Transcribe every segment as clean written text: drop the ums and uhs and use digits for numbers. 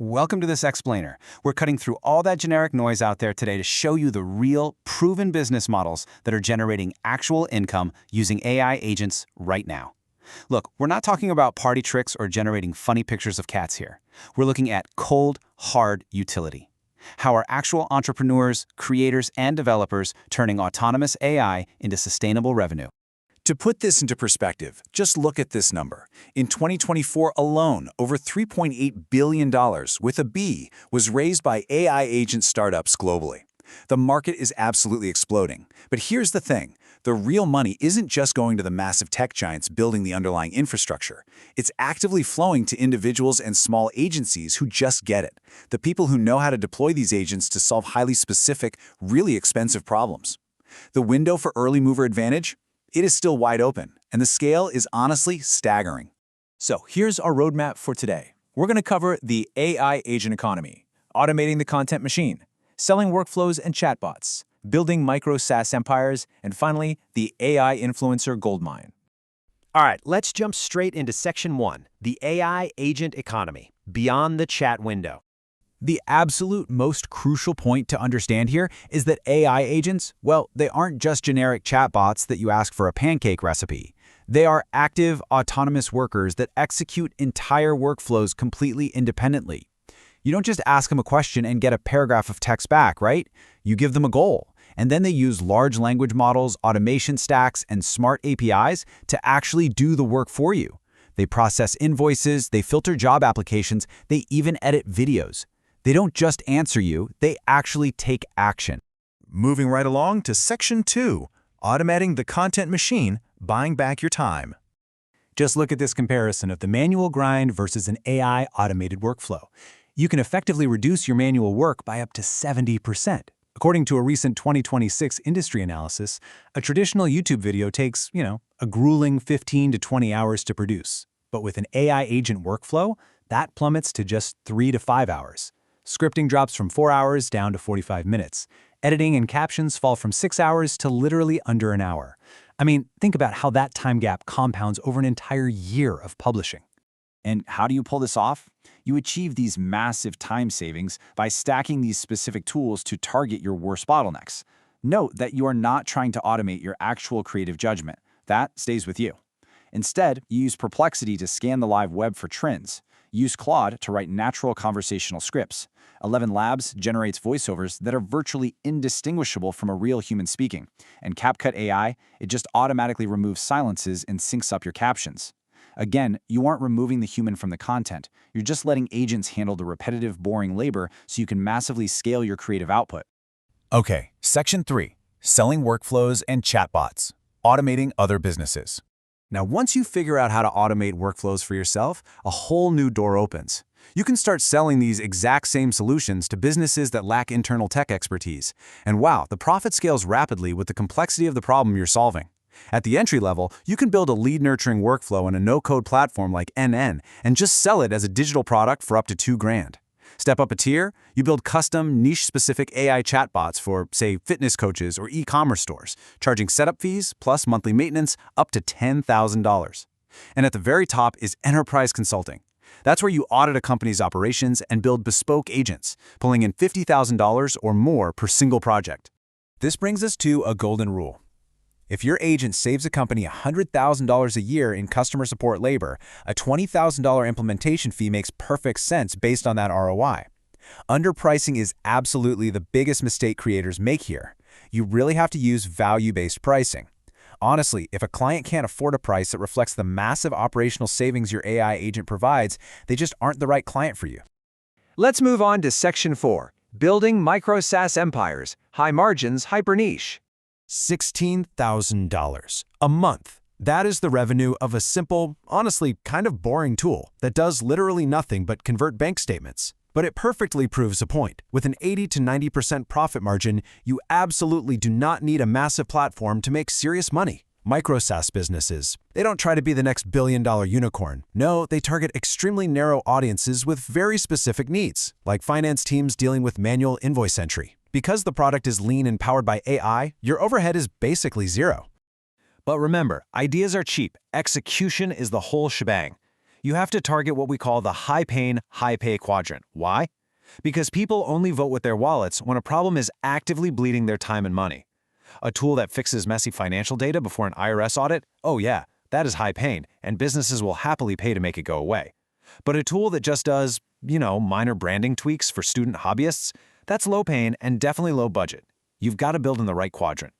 Welcome to this explainer. We're cutting through all that generic noise out there today to show you the real, proven business models that are generating actual income using AI agents right now. Look, we're not talking about party tricks or generating funny pictures of cats here. We're looking at cold, hard utility. How are actual entrepreneurs, creators, and developers turning autonomous AI into sustainable revenue? To put this into perspective, just look at this number. In 2024 alone, over $3.8 billion with a B was raised by AI agent startups globally. The market is absolutely exploding. But here's the thing. The real money isn't just going to the massive tech giants building the underlying infrastructure. It's actively flowing to individuals and small agencies who just get it. The people who know how to deploy these agents to solve highly specific, really expensive problems. The window for early mover advantage? It is still wide open, and the scale is honestly staggering. So here's our roadmap for today. We're going to cover the AI agent economy, automating the content machine, selling workflows and chatbots, building micro SaaS empires, and finally, the AI influencer goldmine. All right, let's jump straight into Section 1, the AI agent economy, beyond the chat window. The absolute most crucial point to understand here is that AI agents, well, they aren't just generic chatbots that you ask for a pancake recipe. They are active, autonomous workers that execute entire workflows completely independently. You don't just ask them a question and get a paragraph of text back, right? You give them a goal, and then they use large language models, automation stacks, and smart APIs to actually do the work for you. They process invoices, they filter job applications, they even edit videos. They don't just answer you, they actually take action. Moving right along to Section 2, automating the content machine, buying back your time. Just look at this comparison of the manual grind versus an AI automated workflow. You can effectively reduce your manual work by up to 70%. According to a recent 2026 industry analysis, a traditional YouTube video takes, a grueling 15 to 20 hours to produce. But with an AI agent workflow, that plummets to just 3 to 5 hours. Scripting drops from 4 hours down to 45 minutes. Editing and captions fall from 6 hours to literally under an hour. I mean, think about how that time gap compounds over an entire year of publishing. And how do you pull this off? You achieve these massive time savings by stacking these specific tools to target your worst bottlenecks. Note that you are not trying to automate your actual creative judgment. That stays with you. Instead, you use Perplexity to scan the live web for trends. Use Claude to write natural conversational scripts. 11 Labs generates voiceovers that are virtually indistinguishable from a real human speaking. And CapCut AI, it just automatically removes silences and syncs up your captions. Again, you aren't removing the human from the content. You're just letting agents handle the repetitive, boring labor so you can massively scale your creative output. Okay, Section 3, selling workflows and chatbots, automating other businesses. Now, once you figure out how to automate workflows for yourself, a whole new door opens. You can start selling these exact same solutions to businesses that lack internal tech expertise. And wow, the profit scales rapidly with the complexity of the problem you're solving. At the entry level, you can build a lead-nurturing workflow in a no-code platform like NN and just sell it as a digital product for up to $2,000. Step up a tier, you build custom, niche-specific AI chatbots for, say, fitness coaches or e-commerce stores, charging setup fees plus monthly maintenance up to $10,000. And at the very top is enterprise consulting. That's where you audit a company's operations and build bespoke agents, pulling in $50,000 or more per single project. This brings us to a golden rule. If your agent saves a company $100,000 a year in customer support labor, a $20,000 implementation fee makes perfect sense based on that ROI. Underpricing is absolutely the biggest mistake creators make here. You really have to use value-based pricing. Honestly, if a client can't afford a price that reflects the massive operational savings your AI agent provides, they just aren't the right client for you. Let's move on to Section 4, building micro SaaS empires, high margins, hyper niche. $16,000 a month. That is the revenue of a simple, honestly kind of boring tool that does literally nothing but convert bank statements. But it perfectly proves a point. With an 80 to 90% profit margin, you absolutely do not need a massive platform to make serious money. Micro SaaS businesses, they don't try to be the next billion-dollar unicorn. No, they target extremely narrow audiences with very specific needs, like finance teams dealing with manual invoice entry. Because the product is lean and powered by AI, your overhead is basically zero. But remember, ideas are cheap. Execution is the whole shebang. You have to target what we call the high-pain, high-pay quadrant. Why? Because people only vote with their wallets when a problem is actively bleeding their time and money. A tool that fixes messy financial data before an IRS audit? Oh yeah, that is high pain, and businesses will happily pay to make it go away. But a tool that just does, minor branding tweaks for student hobbyists? That's low pain and definitely low budget. You've got to build in the right quadrant.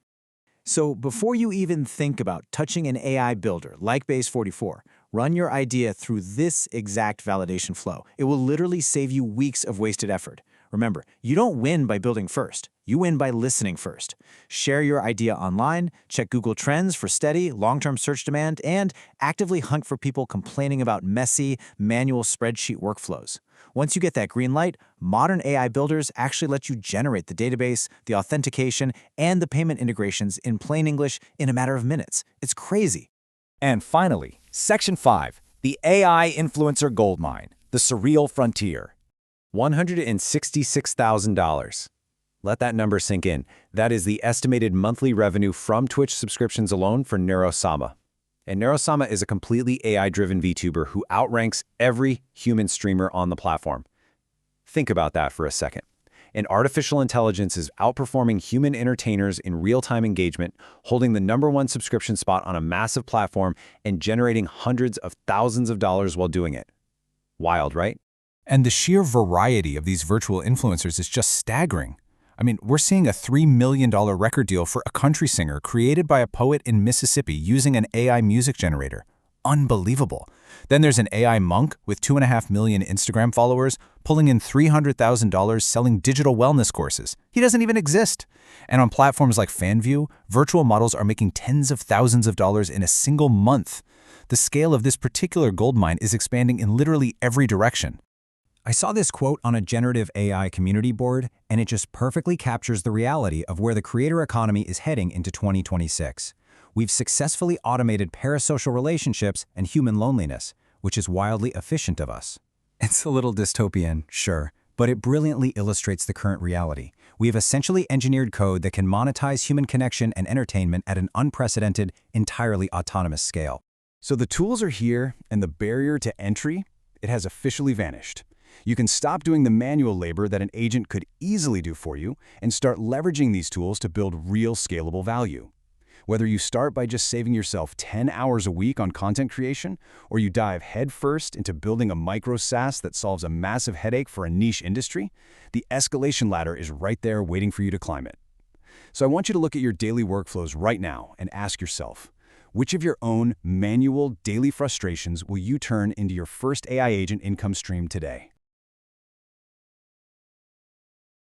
So before you even think about touching an AI builder like Base 44, run your idea through this exact validation flow. It will literally save you weeks of wasted effort. Remember, you don't win by building first. You win by listening first. Share your idea online, check Google Trends for steady, long-term search demand, and actively hunt for people complaining about messy, manual spreadsheet workflows. Once you get that green light, modern AI builders actually let you generate the database, the authentication, and the payment integrations in plain English in a matter of minutes. It's crazy. And finally, Section 5, the AI Influencer Goldmine, the surreal frontier. $166,000. Let that number sink in. That is the estimated monthly revenue from Twitch subscriptions alone for Neurosama. And Neurosama is a completely AI-driven VTuber who outranks every human streamer on the platform. Think about that for a second. And artificial intelligence is outperforming human entertainers in real-time engagement, holding the #1 subscription spot on a massive platform and generating hundreds of thousands of dollars while doing it. Wild, right? And the sheer variety of these virtual influencers is just staggering. I mean, we're seeing a $3 million record deal for a country singer created by a poet in Mississippi using an AI music generator. Unbelievable. Then there's an AI monk with 2.5 million Instagram followers pulling in $300,000 selling digital wellness courses. He doesn't even exist. And on platforms like FanView, virtual models are making tens of thousands of dollars in a single month. The scale of this particular goldmine is expanding in literally every direction. I saw this quote on a generative AI community board, and it just perfectly captures the reality of where the creator economy is heading into 2026. We've successfully automated parasocial relationships and human loneliness, which is wildly efficient of us. It's a little dystopian, sure, but it brilliantly illustrates the current reality. We have essentially engineered code that can monetize human connection and entertainment at an unprecedented, entirely autonomous scale. So the tools are here, and the barrier to entry, it has officially vanished. You can stop doing the manual labor that an agent could easily do for you and start leveraging these tools to build real scalable value. Whether you start by just saving yourself 10 hours a week on content creation, or you dive headfirst into building a micro SaaS that solves a massive headache for a niche industry, the escalation ladder is right there waiting for you to climb it. So I want you to look at your daily workflows right now and ask yourself, which of your own manual daily frustrations will you turn into your first AI agent income stream today?